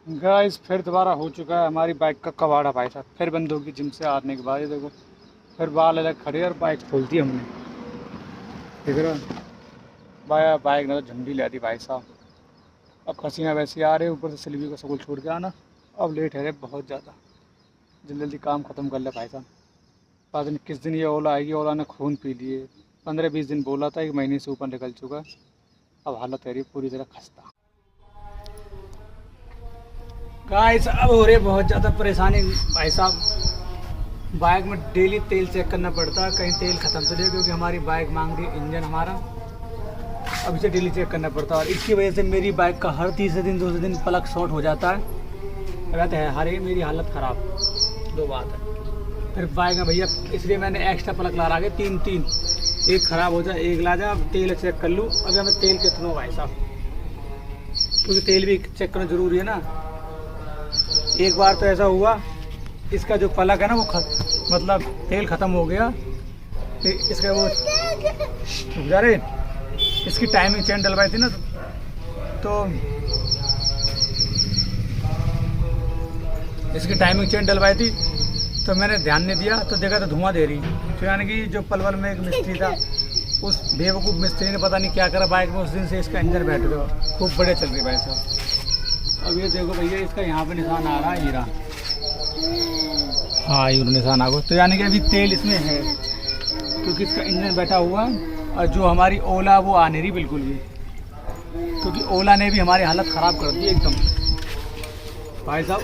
Guys फिर दोबारा हो चुका है हमारी बाइक का कबाड़ा भाई साहब। फिर बंद होगी जिम से आने के बाद। ये देखो फिर बाल अलग खड़े और बाइक खोल दी हमने। देख रहे हो बाइक ने तो झंडी ला दी भाई साहब। अब खसीना वैसे आ रहे, ऊपर से सिल्वी को स्कूल छोड़ के आना। अब लेट है रे बहुत ज़्यादा। जल्दी जल्दी काम ख़त्म कर ले भाई साहब। पता नहीं किस दिन ये ओला आएगी। ओला ने खून पी लिए। 15-20 दिन बोला था, 1 महीने से ऊपर निकल चुका। अब हालत है रही पूरी तरह खस्ता। गाइस अब हो रही बहुत ज़्यादा परेशानी भाई साहब। बाइक में डेली तेल चेक करना पड़ता है, कहीं तेल ख़त्म तो नहीं, क्योंकि हमारी बाइक मांग रही है इंजन हमारा। अब इसे डेली चेक करना पड़ता है और इसकी वजह से मेरी बाइक का हर तीसरे दिन दूसरे दिन प्लग शॉर्ट हो जाता है। कहते हैं हर मेरी हालत ख़राब। दो बात है। फिर बाइक में भैया इसलिए मैंने एक्स्ट्रा प्लग ला रहा है 3 एक ख़राब हो जाए एक ला जाए। अब तेल चेक कर लूँ। अभी हमें तेल कितना भाई साहब, क्योंकि तेल भी चेक करना ज़रूरी है ना। एक बार तो ऐसा हुआ, इसका जो प्लग है ना वो मतलब तेल ख़त्म हो गया। तो इसका वो जा रहे इसकी टाइमिंग चेन डलवाई थी ना, तो इसकी टाइमिंग चेन डलवाई थी तो मैंने ध्यान नहीं दिया, तो देखा तो धुआं दे रही। तो यानी कि जो पलवल में एक मिस्त्री था, उस बेवकूफ़ मिस्त्री ने पता नहीं क्या करा बाइक में। उस दिन से इसका इंजन बैठ गया, खूब बड़े चल रही भाई साहब। अब ये देखो भैया इसका यहाँ पे निशान आ रहा है, हीरा। हाँ ये निशान आ गया। तो यानी कि अभी तेल इसमें है, क्योंकि इसका इंजन बैठा हुआ है। और जो हमारी ओला वो आ नहीं रही बिल्कुल भी, क्योंकि ओला ने भी हमारी हालत ख़राब कर दी एकदम भाई साहब।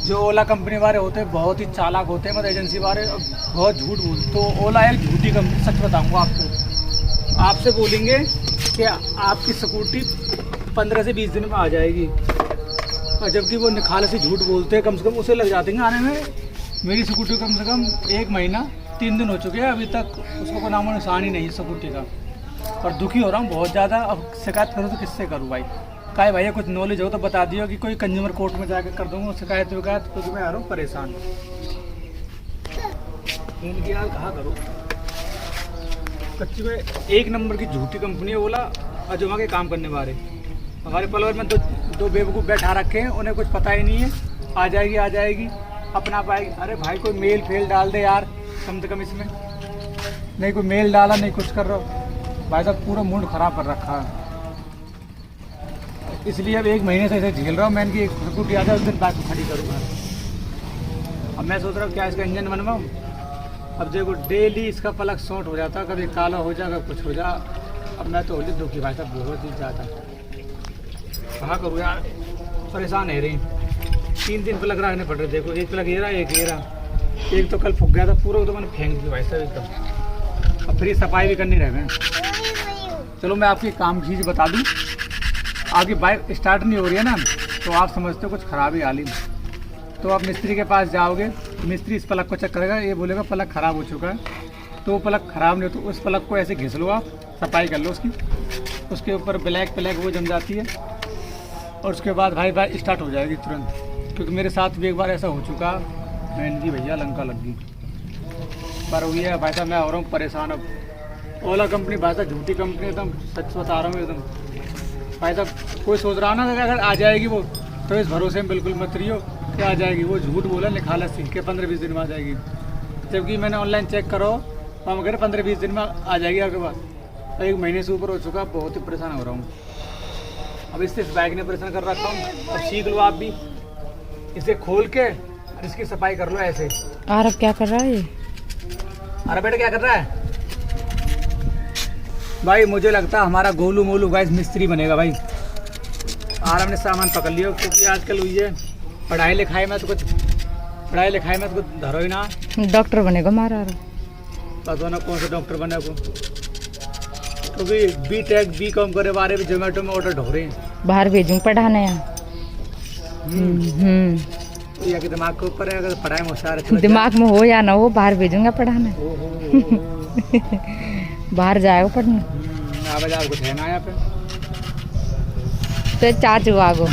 जो ओला कंपनी वाले होते हैं बहुत ही चालाक होते हैं, मतलब एजेंसी वाले बहुत झूठ बोलते। तो ओला एक झूठी कंपनी, सच बताऊँगा आपको। आपसे बोलेंगे कि आपकी स्कूटी 15 से 20 दिन में आ जाएगी, और जबकि वो निखाले से झूठ बोलते हैं। कम से कम उसे लग जाते हैं आने में। मेरी स्कूटी कम से कम 1 महीना 3 दिन हो चुके हैं, अभी तक उसको कोई नामो निशान ही नहीं है स्कूटी का। और दुखी हो रहा हूँ बहुत ज़्यादा। अब शिकायत करूँ तो किससे करूँ भाई? काहे भैया कुछ नॉलेज हो तो बता दियो कि कोई कंज्यूमर कोर्ट में जाकर कर दूँगा शिकायत विकायत, क्योंकि मैं आ रहा हूँ परेशान। इनकी यार कहाँ करूँ? कच्ची में 1 नंबर की झूठी कंपनी है ओला, और जो वहाँ के काम करने वाले हमारे पलवर में दो बेवकूफ़ बैठा रखे हैं। उन्हें कुछ पता ही नहीं है। आ जाएगी अपना पाएगी। अरे भाई कोई मेल फेल डाल दे यार कम से कम इसमें। नहीं कोई मेल डाला, नहीं कुछ कर रहा हो भाई साहब। पूरा मूड ख़राब कर रखा है। इसलिए अब 1 महीने से ऐसे झेल रहा हूँ। मैं इनकी एक स्कूटी आ जाए उस दिन बाइक खड़ी करूँगा। अब मैं सोच रहा हूँ क्या इसका इंजन बनवाऊँ। अब देखो डेली इसका प्लग शॉर्ट हो जाता, कभी काला हो जाए, कभी कुछ हो जाए। अब मैं तो होली दुखी भाई साहब बहुत ही ज़्यादा। कहाँ करूँ यार, परेशान है रही। 3 प्लग रखने पड़ रहे। देखो एक प्लग ये रहा, एक ये रहा। एक तो कल फूक गया था पूरा, तो मैंने फेंक दिया भाई साहब एकदम। अब फिर सफाई भी करनी रह गए। चलो मैं आपकी काम चीज़ बता दूँ। आपकी बाइक स्टार्ट नहीं हो रही है ना, तो आप समझते हो कुछ ख़राब ही हाल ही। तो आप मिस्त्री के पास जाओगे, मिस्त्री इस प्लग को चेक करेगा, ये बोलेगा प्लग ख़राब हो चुका है। तो वो प्लग ख़राब नहीं हो, तो उस प्लग को ऐसे घिस लो, आप सफाई कर लो उसकी। उसके ऊपर ब्लैक वो जम जाती है, और उसके बाद भाई बाइक स्टार्ट हो जाएगी तुरंत। क्योंकि मेरे साथ भी एक बार ऐसा हो चुका, बहन जी भैया लंका लग गई। पर वही है भाई साहब, मैं हो रहा हूँ परेशान। अब ओला कंपनी भाई साहब झूठी कंपनी, एकदम सच बता रहा हूँ एकदम भाई साहब। कोई सोच रहा ना अगर आ जाएगी वो, तो इस भरोसे में बिल्कुल मत रहियो कि आ जाएगी। वो झूठ बोला निखाला सीख के 15-20 दिन में आ जाएगी। जबकि मैंने ऑनलाइन चेक करो तो हम कह रहे 15-20 दिन में आ जाएगी आपके पास। 1 महीने से ऊपर हो चुका, बहुत ही परेशान हो रहा हूँ। अब इससे इस बाइक ने परेशान कर रखा हूँ। अब सीख लो आप भी, इसे खोल के इसकी सफाई कर लो ऐसे। आरब क्या कर रहा है ये? अरे बेटा क्या कर रहा है भाई? मुझे लगता है हमारा गोलू मोलू गाइस मिस्त्री बनेगा भाई। आराम ने सामान पकड़ लिया, क्योंकि आजकल हुई है पढ़ाई लिखाई में तो कुछ धरो ही ना। डॉक्टर बनेगा हमारा। पता ना कौन सा डॉक्टर बने को, क्योंकि B.Tech B.Com करे बारे में जोमेटो में ऑर्डर ढो रहे हैं। बाहर भेजूँ पढ़ाने यहाँ। या कि दिमाग के ऊपर है, अगर पढ़ाई में होशियार है। दिमाग में हो या ना हो, बाहर भेजूंगा पढ़ाने। बाहर जाएगा पढ़ने। आवाज कुछ है ना यहाँ पे। तो चाचू आगो